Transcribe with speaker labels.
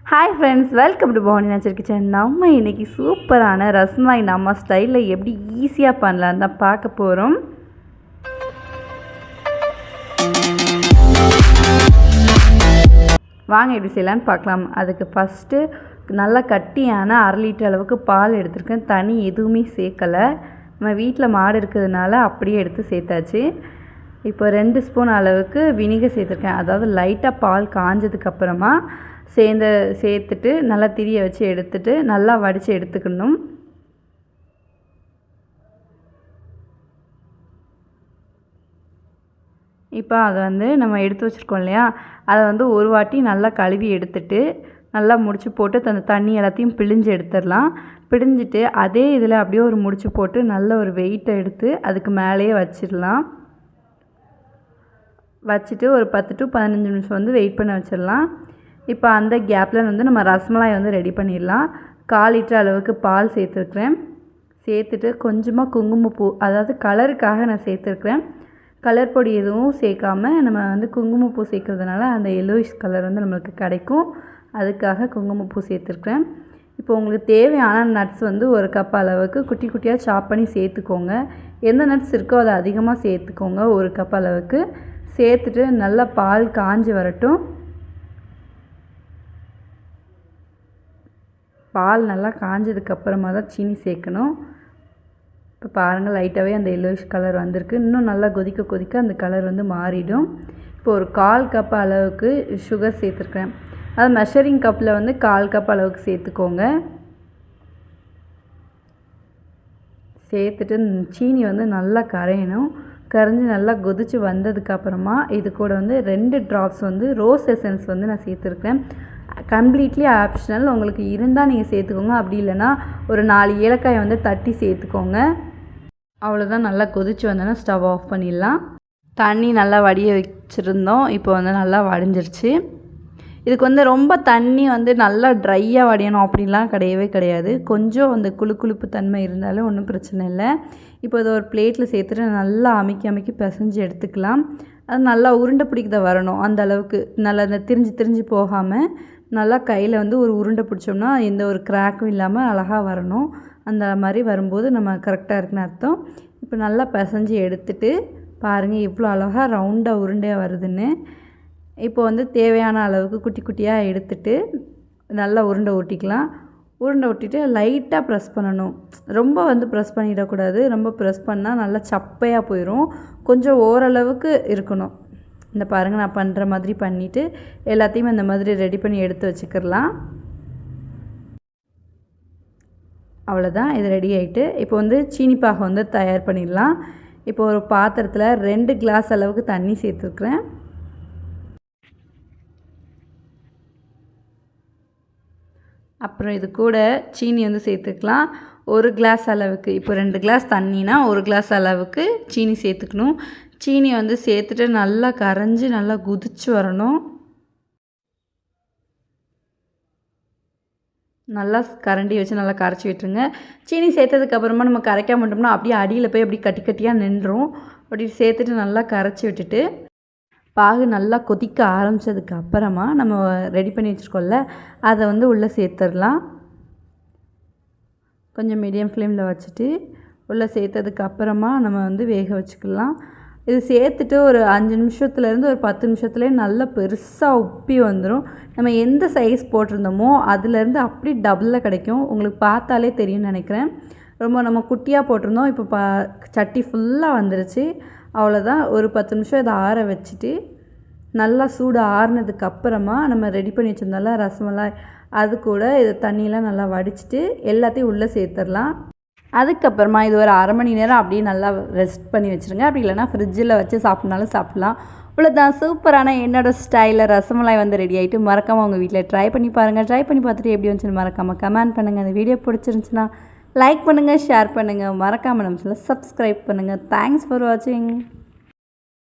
Speaker 1: Hi friends, welcome to Bhavani nature kitchen. நம்ம இன்றைக்கி சூப்பரான ரசமலாய் நம்ம ஸ்டைலில் எப்படி ஈஸியாக பண்ணலாம் தான் பார்க்க போகிறோம். வாங்க எப்படி செய்யலான்னு பார்க்கலாம். அதுக்கு ஃபஸ்ட்டு நல்லா கட்டியான 1/2 லிட்டர் அளவுக்கு பால் எடுத்துருக்கேன். தண்ணி எதுவுமே சேர்க்கலை. நம்ம வீட்டில் மாடு இருக்கிறதுனால அப்படியே எடுத்து சேர்த்தாச்சு. இப்போ 2 ஸ்பூன் அளவுக்கு வினிகர் சேர்த்துருக்கேன். அதாவது லைட்டாக பால் காஞ்சதுக்கப்புறமா சேர்த்துட்டு நல்லா திரிய வச்சு எடுத்துட்டு நல்லா வடித்து எடுத்துக்கணும். இப்போ அதை நம்ம எடுத்து வச்சுருக்கோம் இல்லையா, அதை ஒரு வாட்டி நல்லா கழுவி எடுத்துட்டு நல்லா முடிச்சு போட்டு அந்த தண்ணி எல்லாத்தையும் பிழிஞ்சு எடுத்துடலாம். பிழிஞ்சிட்டு அதே இதில் அப்படியே ஒரு முடிச்சு போட்டு நல்ல ஒரு வெயிட்டை எடுத்து அதுக்கு மேலேயே வச்சிடலாம். வச்சுட்டு ஒரு 10 to 15 நிமிஷம் வெயிட் பண்ண வச்சிடலாம். இப்போ அந்த கேப்பில் நம்ம ரசமலாய் ரெடி பண்ணிடலாம். 1/4 லிட்டர் அளவுக்கு பால் சேர்த்துருக்குறேன். சேர்த்துட்டு கொஞ்சமாக குங்குமப்பூ, அதாவது கலருக்காக நான் சேர்த்துருக்குறேன். கலர் பொடி எதுவும் சேர்க்காம நம்ம குங்குமப்பூ சேர்க்குறதுனால அந்த எல்லோயிஷ் கலர் நம்மளுக்கு கிடைக்கும். அதுக்காக குங்குமப்பூ சேர்த்துருக்குறேன். இப்போ உங்களுக்கு தேவையான நட்ஸ் 1 கப் அளவுக்கு குட்டி குட்டியாக சாப் பண்ணி சேர்த்துக்கோங்க. எந்த நட்ஸ் இருக்கோ அதை அதிகமாக சேர்த்துக்கோங்க. 1 கப் அளவுக்கு சேர்த்துட்டு நல்லா பால் காஞ்சி வரட்டும். பால் நல்லா காஞ்சதுக்கப்புறமா தான் சீனி சேர்க்கணும். இப்போ பாருங்கள், லைட்டாகவே அந்த எல்லோயிஷ் கலர் வந்திருக்கு. இன்னும் நல்லா கொதிக்க அந்த கலர் மாறிடும். இப்போ ஒரு 1/4 கப் அளவுக்கு சுகர் சேர்த்துருக்கேன். அது மெஷரிங் கப்பில் 1/4 கப் அளவுக்கு சேர்த்துக்கோங்க. சேர்த்துட்டு சீனி நல்லா கரையணும். கரைஞ்சி நல்லா கொதித்து வந்ததுக்கப்புறமா இது கூட 2 ட்ராப்ஸ் ரோஸ் எசன்ஸ் நான் சேர்த்துருக்கேன். Completely optional. உங்களுக்கு இருந்தால் நீங்கள் சேர்த்துக்கோங்க. அப்படி இல்லைன்னா ஒரு 4 ஏலக்காயை தட்டி சேர்த்துக்கோங்க. அவ்வளோதான். நல்லா கொதித்து வந்தோன்னா ஸ்டவ் ஆஃப் பண்ணிடலாம். தண்ணி நல்லா வடிய வச்சுருந்தோம். இப்போ நல்லா வடிஞ்சிருச்சு. இதுக்கு ரொம்ப தண்ணி நல்லா ட்ரையாக வடியணும் அப்படின்லாம் கிடையவே கிடையாது. கொஞ்சம் குளுப்பு தன்மை இருந்தாலும் ஒன்றும் பிரச்சனை இல்லை. இப்போ இதை ஒரு பிளேட்டில் சேர்த்துட்டு நல்லா அமுக்கி பிசைஞ்சு எடுத்துக்கலாம். அது நல்லா உருண்டை பிடிக்க வரணும். அந்த அளவுக்கு நல்லா திரிஞ்சு போகாமல் நல்லா கையில் ஒரு உருண்டை பிடிச்சோம்னா எந்த ஒரு கிராக்கும் இல்லாமல் அழகாக வரணும். அந்த மாதிரி வரும்போது நம்ம கரெக்டாக இருக்குன்னு அர்த்தம். இப்போ நல்லா பிசைஞ்சு எடுத்துட்டு பாருங்கள் எவ்வளோ அழகாக ரவுண்டாக உருண்டையாக வருதுன்னு. இப்போ தேவையான அளவுக்கு குட்டி குட்டியாக எடுத்துட்டு நல்லா உருண்டை ஊட்டிக்கலாம். உருண்டை ஊட்டிட்டு லைட்டாக ப்ரெஸ் பண்ணணும். ரொம்ப ப்ரெஸ் பண்ணிடக்கூடாது. ரொம்ப ப்ரெஸ் பண்ணால் நல்லா சப்பையாக போயிடும். கொஞ்சம் ஓரளவுக்கு இருக்கணும். இந்த பாருங்கள், நான் பண்ணுற மாதிரி பண்ணிவிட்டு எல்லாத்தையும் இந்த மாதிரி ரெடி பண்ணி எடுத்து வச்சுக்கிடலாம். அவ்வளோதான், இது ரெடி ஆகிட்டு இப்போ சீனி பாகம் தயார் பண்ணிடலாம். இப்போ ஒரு பாத்திரத்தில் 2 கிளாஸ் அளவுக்கு தண்ணி சேர்த்துருக்குறேன். அப்புறம் இது கூட சீனி சேர்த்துக்கலாம். 1 கிளாஸ் அளவுக்கு. இப்போ 2 கிளாஸ் தண்ணினா 1 கிளாஸ் அளவுக்கு சீனி சேர்த்துக்கணும். சீனி சேர்த்துட்டு நல்லா கரைஞ்சி நல்லா குதிச்சு வரணும். நல்லா கரண்டி வச்சு நல்லா கரைச்சி விட்டுருங்க. சீனி சேர்த்ததுக்கப்புறமா நம்ம கரைக்காம விட்டோம்னா அப்படியே அடியில் போய் அப்படி கட்டியாக நின்றும். அப்படி சேர்த்துட்டு நல்லா கரைச்சி விட்டுட்டு பாகு நல்லா கொதிக்க ஆரம்பித்ததுக்கு அப்புறமா நம்ம ரெடி பண்ணி வச்சுருக்கோம்ல அதை உள்ளே சேர்த்துடலாம். கொஞ்சம் மீடியம் ஃப்ளேமில் வச்சுட்டு உள்ளே சேர்த்ததுக்கு அப்புறமா நம்ம வேக வச்சுக்கலாம். இது சேர்த்துட்டு ஒரு 5 நிமிஷத்துலேருந்து ஒரு 10 நிமிஷத்துலேயே நல்லா பெருசாக உப்பி வந்துடும். நம்ம எந்த சைஸ் போட்டிருந்தோமோ அதுலேருந்து அப்படி டபுளில் கிடைக்கும். உங்களுக்கு பார்த்தாலே தெரியும்னு நினைக்கிறேன். ரொம்ப நம்ம குட்டியாக போட்டிருந்தோம். இப்போ சட்டி ஃபுல்லாக வந்துருச்சு. அவ்வளோதான். ஒரு 10 நிமிஷம் இதை ஆற வச்சுட்டு நல்லா சூடு ஆறுனதுக்கு அப்புறமா நம்ம ரெடி பண்ணி வச்சுருந்தோம்ல ரசமலாய், அது கூட இது தண்ணியெலாம் நல்லா வடிச்சிட்டு எல்லாத்தையும் உள்ளே சேர்த்துடலாம். அதுக்கப்புறமா இது ஒரு 1/2 மணி நேரம் அப்படியே நல்லா ரெஸ்ட் பண்ணி வச்சுருங்க. அப்படி இல்லைனா ஃப்ரிட்ஜில் வச்சு சாப்பிட்னாலும் சாப்பிட்லாம். இவ்வளோதான், சூப்பரான என்னோடய ஸ்டைலில் ரசமலாய் ரெடி ஆகிட்டு. மறக்காமல் உங்கள் வீட்டில் ட்ரை பண்ணி பாருங்கள். ட்ரை பண்ணி பார்த்துட்டு எப்படி வந்துச்சுன்னு மறக்காமல் கமெண்ட் பண்ணுங்கள். அந்த வீடியோ பிடிச்சிருந்துச்சுன்னா லைக் பண்ணுங்கள், ஷேர் பண்ணுங்கள். மறக்காமல் நம்ம சப்ஸ்கிரைப் பண்ணுங்கள். தேங்க்ஸ் ஃபார் வாட்சிங்.